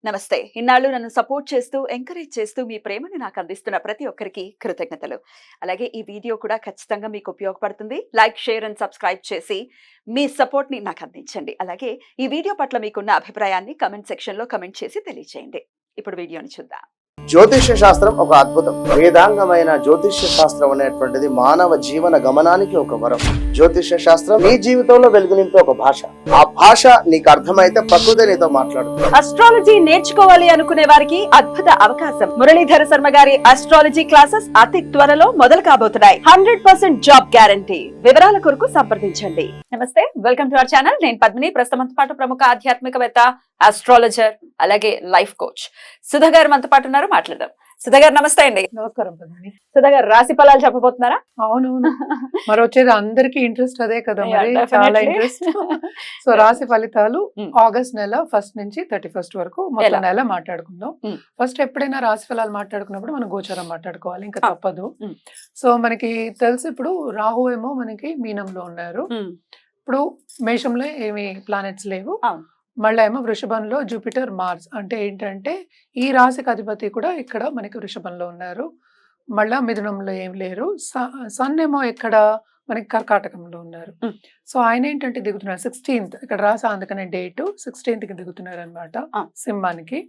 నమస్తే. ఇన్నాళ్ళు నన్ను సపోర్ట్ చేస్తూ, ఎంకరేజ్ చేస్తూ మీ ప్రేమని నాకు అందిస్తున్న ప్రతి ఒక్కరికి కృతజ్ఞతలు. అలాగే ఈ వీడియో కూడా ఖచ్చితంగా మీకు ఉపయోగపడుతుంది. లైక్, షేర్ అండ్ సబ్స్క్రైబ్ చేసి మీ సపోర్ట్‌ని నాకు అందించండి. అలాగే ఈ వీడియో పట్ల మీకున్న అభిప్రాయాన్ని కామెంట్ సెక్షన్‌లో కామెంట్ చేసి తెలియజేయండి. ఇప్పుడు వీడియోని చూద్దాం. జ్యోతిష్య శాస్త్రం ఒక అద్భుతం. వేదాంగమైన జ్యోతిష్య శాస్త్రం అనేటువంటిది మానవ జీవన గమనానికి ఒక వరం. జ్యోతిష్య శాస్త్రం నీ జీవితంలో వెలుగునింపే ఒక భాష. ఆ భాష నీకు అర్థమైతే ప్రకృతి నీతో మాట్లాడుతుంది. అస్ట్రాలజీ నేర్చుకోవాలి అనుకునే వారికి అద్భుత అవకాశం. మురళీధర శర్మ గారి అస్ట్రాలజీ క్లాసెస్ అతి త్వరలో మొదలు కాబోతున్నాయి. 100% జాబ్ గ్యారంటీ. వివరాల కొరకు సంప్రదించండి. నమస్తే, వెల్కమ్ టు అవర్ ఛానల్. నేను పద్మిని. ప్రస్తుతం పాటు ప్రముఖ ఆధ్యాత్మికవేత్త, ఆస్ట్రాలజర్, అలాగే లైఫ్ కోచ్ సుధా గారు మనతో పాటు ఉన్నారు. మాట్లాడదాం. సుధా గారు నమస్తే అండి. నమస్కారం పద్మిని. సుధా గారు రాశి ఫలాలు చెప్పబోతున్నారా? అవునవును, మరి వచ్చేది అందరికి ఇంట్రెస్ట్ అదే కదా, మరి చాలా ఇంట్రెస్ట్. సో రాశి ఫలితాలు ఆగస్ట్ నెల 1 నుంచి 31 వరకు మొత్తం నెల మాట్లాడుకుందాం. ఫస్ట్ ఎప్పుడైనా రాశి ఫలాలు మాట్లాడుకున్నప్పుడు మనం గోచారం మాట్లాడుకోవాలి, ఇంకా తప్పదు. సో మనకి తెలుసు, ఇప్పుడు రాహు ఏమో మనకి మీనంలో ఉన్నారు, ఇప్పుడు మేషంలో ఏమి ప్లానెట్స్ లేవు. మళ్ళీ ఏమో వృషభంలో జూపిటర్, మార్స్. అంటే ఏంటంటే ఈ రాశికి అధిపతి కూడా ఇక్కడ మనకి వృషభంలో ఉన్నారు. మళ్ళా మిథునంలో ఏం లేరు. సన్ ఏమో ఇక్కడ మనకి కర్కాటకంలో ఉన్నారు. సో ఆయన ఏంటంటే దిగుతున్నారు 16th, ఇక్కడ రాసా అందుకనే డేట్ 16th కి దిగుతున్నారు అనమాట సింహానికి.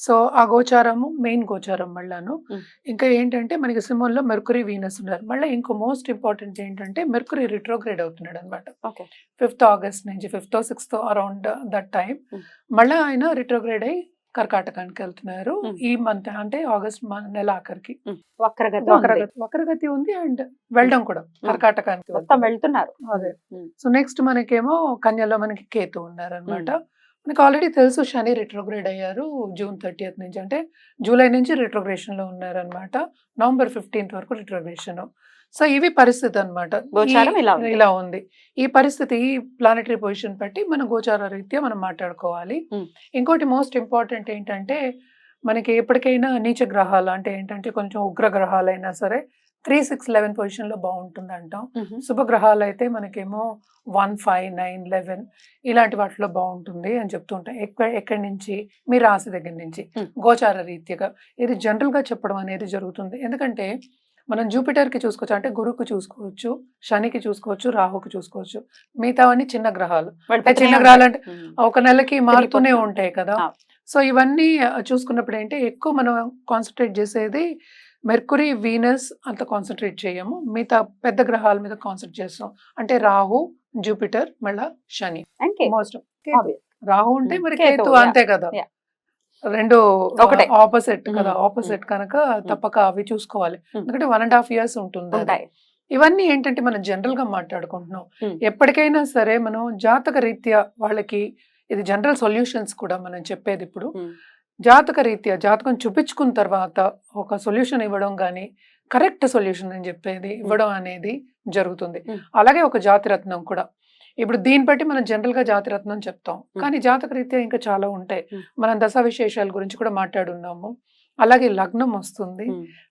సో ఆ గోచారము మెయిన్ గోచారం మళ్ళాను. ఇంకా ఏంటంటే మనకి సింహంలో మెర్కురీ, వీనస్ ఉన్నారు. మళ్ళీ ఇంకో మోస్ట్ ఇంపార్టెంట్ ఏంటంటే మెర్కురీ రిట్రోగ్రేడ్ అవుతున్నాడు అనమాట 5th ఆగస్ట్ నుంచి, 5th 6th around that time. మళ్ళీ ఆయన రిట్రోగ్రేడ్ అయ్యి కర్కాటకానికి వెళ్తున్నారు ఈ మంత్, అంటే ఆగస్ట్ నెల ఆఖరికి. వక్రగతి ఉంది అండ్ వెళ్ళడం కూడా కర్కాటకానికి వెళ్తున్నారు. అదే. సో నెక్స్ట్ మనకేమో కన్యలో మనకి కేతు ఉన్నారు అనమాట. మనకు ఆల్రెడీ తెలుసు శని రిట్రోగ్రేడ్ అయ్యారు జూన్ 30th నుంచి, అంటే జూలై నుంచి రిట్రోగ్రేషన్ లో ఉన్నారు అనమాట. నవంబర్ 15th వరకు రిట్రోగ్రేషన్. సో ఇవి పరిస్థితి అనమాట, ఇలా ఉంది ఈ పరిస్థితి. ఈ ప్లానెటరీ పొజిషన్ బట్టి మన గోచార రీత్యా మనం మాట్లాడుకోవాలి. ఇంకోటి మోస్ట్ ఇంపార్టెంట్ ఏంటంటే మనకి ఎప్పటికైనా నీచ గ్రహాలు, అంటే ఏంటంటే కొంచెం ఉగ్ర గ్రహాలు అయినా సరే 3, 6, 11 పొజిషన్ లో బాగుంటుంది అంటాం. శుభగ్రహాలు అయితే మనకేమో 1, 5, 9, 11 ఇలాంటి వాటిలో బాగుంటుంది అని చెప్తుంటాం. ఎక్కడి నుంచి, మీ రాశి దగ్గర నుంచి గోచార రీత్యగా ఇది జనరల్ గా చెప్పడం అనేది జరుగుతుంది. ఎందుకంటే మనం జూపిటర్ కి చూసుకోవచ్చు, అంటే గురువుకి చూసుకోవచ్చు, శనికి చూసుకోవచ్చు, రాహుకి చూసుకోవచ్చు. మిగతావన్నీ చిన్న గ్రహాలు. చిన్న గ్రహాలు అంటే ఒక నెలకి మారుతూనే ఉంటాయి కదా. సో ఇవన్నీ చూసుకున్నప్పుడు ఏంటి, ఎక్కువ మనం కాన్సన్ట్రేట్ చేసేది మెర్కురీ, వీనస్ అంత కాన్సన్ట్రేట్ చేయము. మిగతా పెద్ద గ్రహాల మీద కాన్సన్ట్రేట్ చేస్తాం. అంటే రాహు, జూపిటర్, మళ్ళా శని. మోస్ట్ రాహు ఉంటే మరి కేతు, అంతే కదా, రెండు ఒకటే ఆపోజిట్ కదా. ఆపోజిట్ కనుక తప్పక అవి చూసుకోవాలి. ఎందుకంటే 1.5 years ఉంటుంది. ఇవన్నీ ఏంటంటే మనం జనరల్ గా మాట్లాడుకుంటున్నాం. ఎప్పటికైనా సరే మనం జాతక రీత్యా వాళ్ళకి ఇది జనరల్ సొల్యూషన్స్ కూడా మనం చెప్పేది. ఇప్పుడు జాతక రీత్యా జాతకం చూపించుకున్న తర్వాత ఒక సొల్యూషన్ ఇవ్వడం కానీ, కరెక్ట్ సొల్యూషన్ అని చెప్పేది ఇవ్వడం అనేది జరుగుతుంది. అలాగే ఒక జాతిరత్నం కూడా. ఇప్పుడు దీన్ని బట్టి మనం జనరల్ గా జాతిరత్నం చెప్తాం, కానీ జాతక రీత్యా ఇంకా చాలా ఉంటాయి. మనం దశ విశేషాల గురించి కూడా మాట్లాడున్నాము. అలాగే లగ్నం వస్తుంది.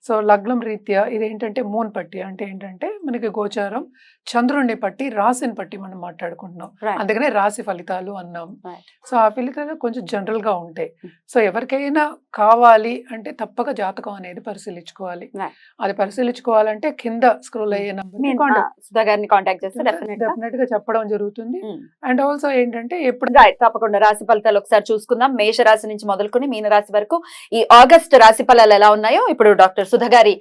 సో లగ్నం రీత్యా ఇదేంటంటే మూన్ పట్టి, అంటే ఏంటంటే మనకి గోచారం చంద్రుడిని పట్టి, రాశిని పట్టి మనం మాట్లాడుకుంటున్నాం. అందుకనే రాశి ఫలితాలు అన్నాం. సో ఆ ఫలితాలు కొంచెం జనరల్ గా ఉంటాయి. సో ఎవరికైనా కావాలి అంటే తప్పక జాతకం అనేది పరిశీలించుకోవాలి. అది పరిశీలించుకోవాలంటే కింద స్క్రోల్ అయ్యే నంబర్ డెఫినెట్ గా చెప్పడం జరుగుతుంది. అండ్ ఆల్సో ఏంటంటే ఎప్పుడు తప్పకుండా రాశి ఫలితాలు ఒకసారి చూసుకుందాం. మేష రాశి నుంచి మొదలుకొని మీన రాశి వరకు ఈ ఆగస్ట్ రాశి ఫలాలు ఎలా ఉన్నాయో ఇప్పుడు డాక్టర్ సుధా గారి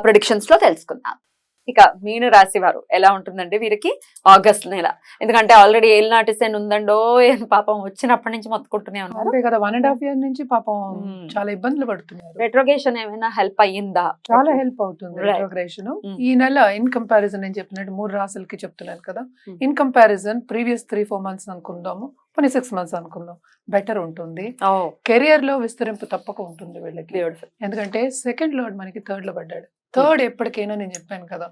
ప్రొడిక్షన్స్ లో తెలుసుకుందాం. ఇక మీన రాశి వారు ఎలా ఉంటుందండి వీరికి ఆగస్ట్ నెల? ఎందుకంటే ఆల్రెడీ ఏలినాటి శని ఉందండో, పాపం వచ్చినప్పటి నుంచి మొత్తుకుంటూనే ఉన్నారు కదా. 1.5 years నుంచి పాపం చాలా ఇబ్బందులు పడుతున్నారు. రెట్రోగేషన్ ఏమైనా హెల్ప్ అయ్యిందా? చాలా హెల్ప్ అవుతుంది రెట్రోగ్రేషన్. ఈ నెల ఇన్ కంపారిజన్ నేను చెప్పినట్టు 3 రాశులకి చెప్తున్నాను కదా, ఇన్ కంపారిజన్ ప్రీవియస్ 3-4 months అనుకుందాము, 6 months అనుకుందాం, బెటర్ ఉంటుంది. కెరియర్ లో విస్తరింపు తప్పక ఉంటుంది వీళ్ళకి. ఎందుకంటే సెకండ్ లార్డ్ మనకి 3rd లో పడ్డాడు. 3rd ఎప్పటికైనా నేను చెప్పాను కదా,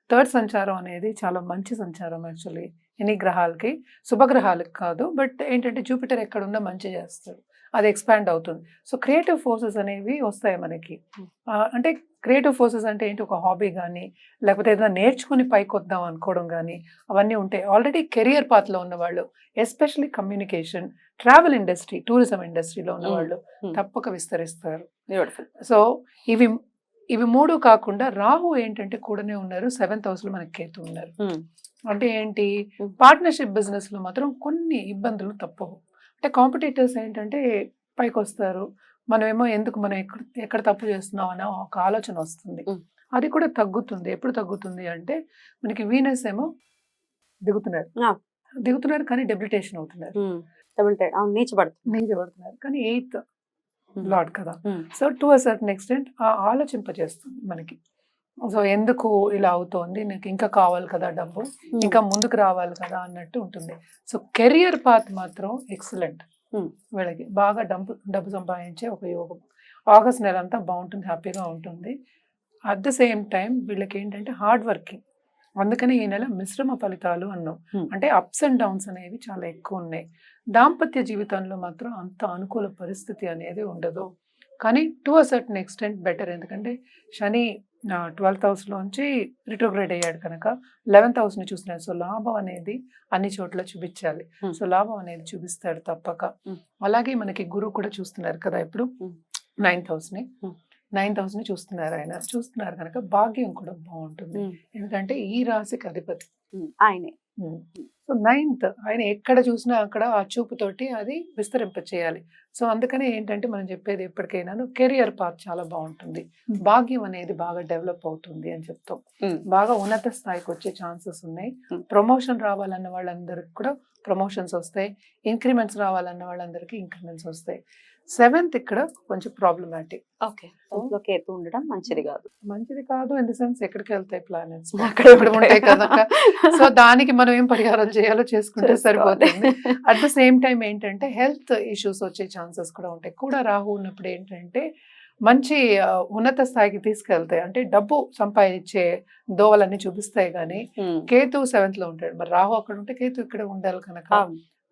3rd సంచారం అనేది చాలా మంచి సంచారం. యాక్చువల్లీ ఎన్ని గ్రహాలకి, శుభగ్రహాలకు కాదు, బట్ ఏంటంటే జూపిటర్ ఎక్కడున్నా మంచి చేస్తాడు, అది ఎక్స్పాండ్ అవుతుంది. సో క్రియేటివ్ ఫోర్సెస్ అనేవి వస్తాయి మనకి. అంటే క్రియేటివ్ ఫోర్సెస్ అంటే ఏంటి, ఒక హాబీ కానీ లేకపోతే ఏదైనా నేర్చుకుని పైకి వద్దాం అనుకోవడం కానీ అవన్నీ ఉంటాయి. ఆల్రెడీ కెరియర్ పాత్లో ఉన్నవాళ్ళు, especially communication, travel industry, tourism ఇండస్ట్రీలో ఉన్నవాళ్ళు తప్పక విస్తరిస్తారు. సో ఇవి ఇవి 3 కాకుండా రాహు ఏంటంటే కూడానే ఉన్నారు, 7th house లో మనకి కేతు ఉన్నారు. అంటే ఏంటి, పార్ట్నర్షిప్ బిజినెస్ లో మాత్రం కొన్ని ఇబ్బందులు తప్పవు. అంటే కాంపిటీటర్స్ ఏంటంటే పైకి వస్తారు, మనమేమో ఎందుకు మనం ఎక్కడ తప్పు చేస్తున్నాం అనే ఒక ఆలోచన వస్తుంది. అది కూడా తగ్గుతుంది. ఎప్పుడు తగ్గుతుంది అంటే మనకి వీనస్ ఏమో దిగుతున్నారు కానీ డెబిలిటేషన్ అవుతున్నారు, నీచబడుతున్నారు. కానీ 8th లార్డ్ కదా, so to a certain extent ఆలోచింపజేస్తుంది మనకి. సో ఎందుకు ఇలా అవుతోంది, నాకు ఇంకా కావాలి కదా డబ్బు, ఇంకా ముందుకు రావాలి కదా అన్నట్టు ఉంటుంది. సో కెరియర్ పాత్ మాత్రం ఎక్సలెంట్, వీళ్ళకి బాగా డబ్బు సంపాదించే ఒక యోగం. ఆగస్ట్ నెల అంతా బాగుంటుంది, హ్యాపీగా ఉంటుంది. అట్ ద సేమ్ టైం వీళ్ళకి ఏంటంటే హార్డ్ వర్కింగ్, అందుకని ఈ నెల మిశ్రమ ఫలితాలు అన్నాం. అంటే అప్స్ అండ్ డౌన్స్ అనేవి చాలా ఎక్కువ ఉన్నాయి. దాంపత్య జీవితంలో మాత్రం అంత అనుకూల పరిస్థితి అనేది ఉండదు, కానీ to a certain extent better. ఎందుకంటే శని 12th హౌస్లోంచి రిట్రోగ్రేడ్ అయ్యాడు కనుక 11th హౌస్ని చూస్తున్నాడు. సో లాభం అనేది అన్ని చోట్ల చూపించాలి, సో లాభం అనేది చూపిస్తాడు తప్పక. అలాగే మనకి గురువు కూడా చూస్తున్నారు కదా ఇప్పుడు 9th హౌస్ని చూస్తున్నారు కనుక భాగ్యం కూడా బాగుంటుంది. ఎందుకంటే ఈ రాశికి అధిపతి ఆయనే. సో 9th ఆయన ఎక్కడ చూసినా అక్కడ ఆ చూపుతోటి అది విస్తరింప చేయాలి. సో అందుకనే ఏంటంటే మనం చెప్పేది ఎప్పటికైనా కెరియర్ పాత్ చాలా బాగుంటుంది, భాగ్యం అనేది బాగా డెవలప్ అవుతుంది అని చెప్తాం. బాగా ఉన్నత స్థాయికి వచ్చే ఛాన్సెస్ ఉన్నాయి. ప్రమోషన్ రావాలన్న వాళ్ళందరికి కూడా ప్రమోషన్స్ వస్తాయి, ఇంక్రిమెంట్స్ రావాలన్న వాళ్ళందరికీ ఇంక్రిమెంట్స్ వస్తాయి. 7th ఇక్కడ కొంచెం ప్రాబ్లమాటిక్. కేతు ఉండడం మంచిది కాదు ఇన్ ది సెన్స్ ఎక్కడికి వెళ్తాయి ప్లానెట్స్, అక్కడ ఉంటాయి కదా. సో దానికి మనం ఏం పరిహారాలు చేయాలో చేసుకుంటే సరిపోతుంది. అట్ ద సేమ్ టైం ఏంటంటే హెల్త్ ఇష్యూస్ వచ్చే ఛాన్సెస్ కూడా ఉంటాయి. కూడా రాహు ఉన్నప్పుడు ఏంటంటే మంచి ఉన్నత స్థాయికి తీసుకెళ్తాయి, అంటే డబ్బు సంపాదించే దోవలన్నీ చూపిస్తాయి. కానీ కేతు 7th లో ఉంటాడు, మరి రాహు అక్కడ ఉంటే కేతు ఇక్కడ ఉండాలి కనుక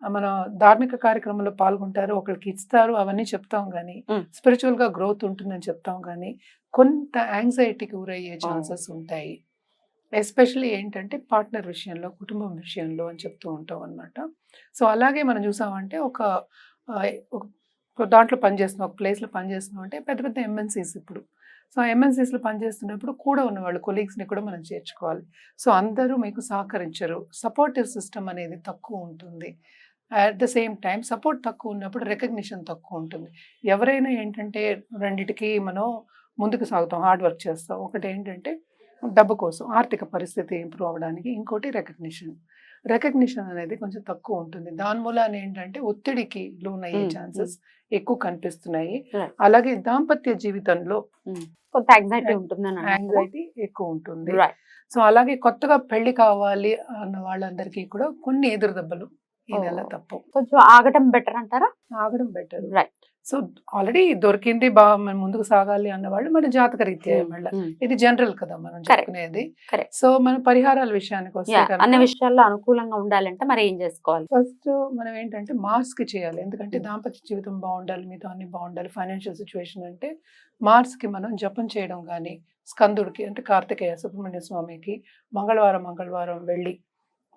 మన ధార్మిక కార్యక్రమంలో పాల్గొంటారు, ఒకరికి ఇస్తారు, అవన్నీ చెప్తాం. కానీ స్పిరిచువల్ గా గ్రోత్ ఉంటుందని చెప్తాం, కానీ కొంత యాంగ్జైటీకి గురయ్యే ఛాన్సెస్ ఉంటాయి. ఎస్పెషల్లీ ఏంటంటే పార్ట్నర్ విషయంలో, కుటుంబం విషయంలో అని చెప్తూ ఉంటాం అనమాట. సో అలాగే మనం చూసామంటే ఒక దాంట్లో పనిచేస్తున్నాం, ఒక ప్లేస్లో పనిచేస్తున్నాం అంటే పెద్ద పెద్ద ఎంఎన్సీస్ ఇప్పుడు. సో ఎంఎన్సీస్లో పనిచేస్తున్నప్పుడు కూడా ఉన్నవాళ్ళు కొలీగ్స్ని కూడా మనం చేర్చుకోవాలి. సో అందరూ మీకు సహకరించరు, సపోర్టివ్ సిస్టమ్ అనేది తక్కువ ఉంటుంది. At the same time support తక్కువ ఉన్నప్పుడు రికగ్నిషన్ తక్కువ ఉంటుంది. ఎవరైనా ఏంటంటే రెండిటికి మనం ముందుకు సాగుతాం, హార్డ్ వర్క్ చేస్తాం. ఒకటి ఏంటంటే డబ్బు కోసం, ఆర్థిక పరిస్థితి ఇంప్రూవ్ అవ్వడానికి, ఇంకోటి రికగ్నిషన్ అనేది కొంచెం తక్కువ ఉంటుంది. దాని మూలాన ఏంటంటే ఒత్తిడికి లోన్ అయ్యే ఛాన్సెస్ ఎక్కువ కనిపిస్తున్నాయి. అలాగే దాంపత్య జీవితంలో కొంత యాంగ్జైటీ ఎక్కువ ఉంటుంది. సో అలాగే కొత్తగా పెళ్లి కావాలి అన్న వాళ్ళందరికీ కూడా కొన్ని ఎదురు దెబ్బలు ఈ నెల తప్పవు. కొంచెం ఆగడం బెటర్ అంటారా? ఆగడం బెటర్. సో ఆల్రెడీ దొరికింది, బాగా మనం ముందుకు సాగాలి అన్నవాళ్ళు మన జాతక రీత్యా మళ్ళీ ఇది జనరల్ కదా మనం చెప్పుకునేది. సో మన పరిహారాల విషయానికి వస్తే అన్ని విషయాల్లో అనుకూలంగా ఉండాలంటే మరి ఏం చేసుకోవాలి? ఫస్ట్ మనం ఏంటంటే మార్స్ కి చేయాలి. ఎందుకంటే దాంపత్య జీవితం బాగుండాలి, మీతో అన్ని బాగుండాలి, ఫైనాన్షియల్ సిచ్యువేషన్ అంటే మార్స్ కి మనం జపం చేయడం కానీ, స్కందుడికి అంటే కార్తికేయ సుబ్రహ్మణ్య స్వామికి మంగళవారం వెళ్ళి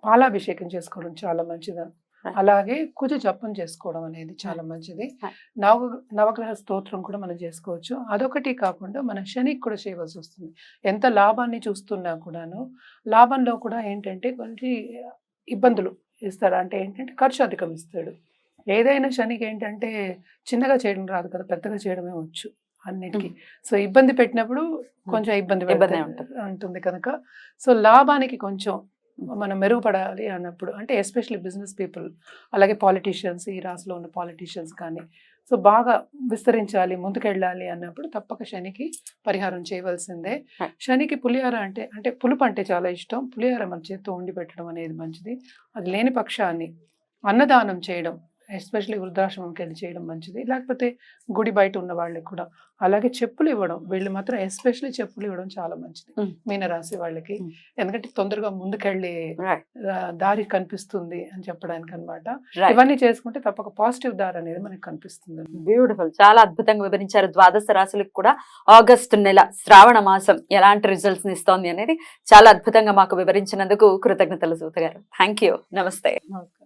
పాలాభిషేకం చేసుకోవడం చాలా మంచిది. అలాగే కుజ జపం చేసుకోవడం అనేది చాలా మంచిది. నవగ్రహ స్తోత్రం కూడా మనం చేసుకోవచ్చు. అదొకటి కాకుండా మన శనికి కూడా చేయవలసి వస్తుంది. ఎంత లాభాన్ని చూస్తున్నా కూడాను లాభంలో కూడా ఏంటంటే కొన్ని ఇబ్బందులు ఇస్తాడు. అంటే ఏంటంటే ఖర్చు అధికం ఇస్తాడు. ఏదైనా శనికి ఏంటంటే చిన్నగా చేయడం రాదు కదా, పెద్దగా చేయడమే వచ్చు అన్నిటికీ. సో ఇబ్బంది పెట్టినప్పుడు కొంచెం ఇబ్బంది ఉంటుంది కనుక సో లాభానికి కొంచెం మనం మెరుగుపడాలి అన్నప్పుడు, అంటే ఎస్పెషల్లీ బిజినెస్ పీపుల్, అలాగే పాలిటీషియన్స్, ఈ రాశిలో ఉన్న పాలిటీషియన్స్ కానీ సో బాగా విస్తరించాలి, ముందుకెళ్ళాలి అన్నప్పుడు తప్పక శనికి పరిహారం చేయవలసిందే. శనికి పులిహార అంటే పులుపు అంటే చాలా ఇష్టం. పులిహార మన చేత్తో వండి పెట్టడం అనేది మంచిది. అది లేని పక్షాన్ని అన్నదానం చేయడం ఎస్పెషల్లీ వృద్ధాశ్రమంకి వెళ్ళి చేయడం మంచిది. లేకపోతే గుడి బయట ఉన్న వాళ్ళకి కూడా. అలాగే చెప్పులు ఇవ్వడం, వీళ్ళు మాత్రం ఎస్పెషల్లీ చెప్పులు ఇవ్వడం చాలా మంచిది మీనరాశి వాళ్ళకి. ఎందుకంటే తొందరగా ముందుకెళ్ళి దారి కనిపిస్తుంది అని చెప్పడానికి అన్నమాట. ఇవన్నీ చేసుకుంటే తప్పక పాజిటివ్ దారి అనేది మనకి కనిపిస్తుంది. బ్యూటిఫుల్, చాలా అద్భుతంగా వివరించారు. ద్వాదశ రాశులకు కూడా ఆగస్టు నెల శ్రావణ మాసం ఎలాంటి రిజల్ట్స్ ని ఇస్తోంది అనేది చాలా అద్భుతంగా మాకు వివరించినందుకు కృతజ్ఞతలు సూత గారు. Thank you. నమస్తే. నమస్కారం.